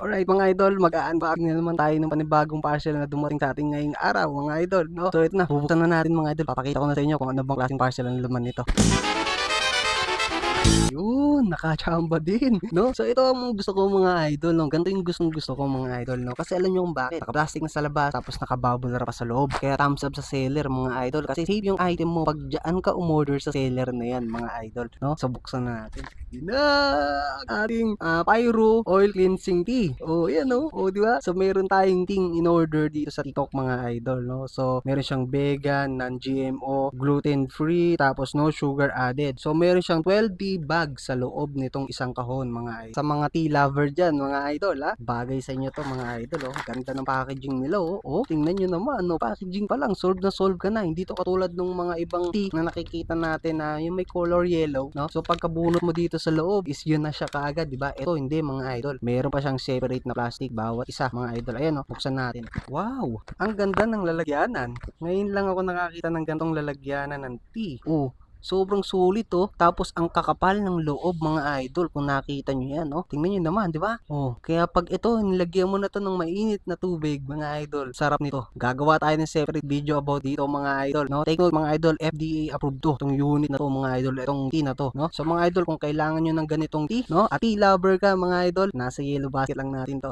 Alright mga idol, mag-a-unboxing na naman tayo ng panibagong parcel na dumating sa atin ngayong araw mga idol, no? So ito na, bubuksan na natin mga idol, papakita ko na sa inyo kung ano bang klaseng parcel ang laman nito. Yun, nakachamba din, no? So ito ang gusto ko mga idol, no? Ganito yung gusto ko mga idol, no? Kasi alam nyo kung bakit, naka-plastic na sa labas, tapos naka-bubble wrap pa sa loob. Kaya thumbs up sa seller mga idol, kasi save yung item mo pag dyan ka umorder sa seller na yan mga idol, no? So buksan na natin. Yun na, ating Pyro Oil Cleansing Tea. Oh, yan no? Oh, di ba? So meron tayong ting in order dito sa TikTok mga idol, no? So meron siyang vegan, non-GMO, gluten-free, tapos no sugar added. So meron siyang 12 tea bag sa loob nitong isang kahon mga idol. Sa mga tea lover dyan mga idol ha, bagay sa inyo to mga idol oh. Ganda ng packaging nila oh. Oh, tingnan nyo naman no, packaging pa lang solve na solve ka na. Hindi to katulad ng mga ibang tea na nakikita natin na yung may color yellow, no? So pagkabunot mo dito sa loob is yun na siya kaagad, di ba? Ito hindi mga idol. Meron pa siyang separate na plastic bawat isa mga idol. Ayan oh, buksan natin. Wow, ang ganda ng lalagyanan. Ngayon lang ako nakakita ng gantong lalagyanan ng tea. Oh, sobrang sulit oh. Tapos ang kakapal ng loob mga idol kung nakita nyo yan oh. Tingnan nyo naman, di ba? Oh, kaya pag ito nilagyan mo na to ng mainit na tubig mga idol, sarap nito. Gagawa tayo ng separate video about dito mga idol, no? Take note mga idol, FDA approved to. Itong unit na to mga idol, itong tea na to, no? So mga idol, kung kailangan nyo ng ganitong tea, no? At tea lover ka mga idol, nasa Yellow Basket lang natin to.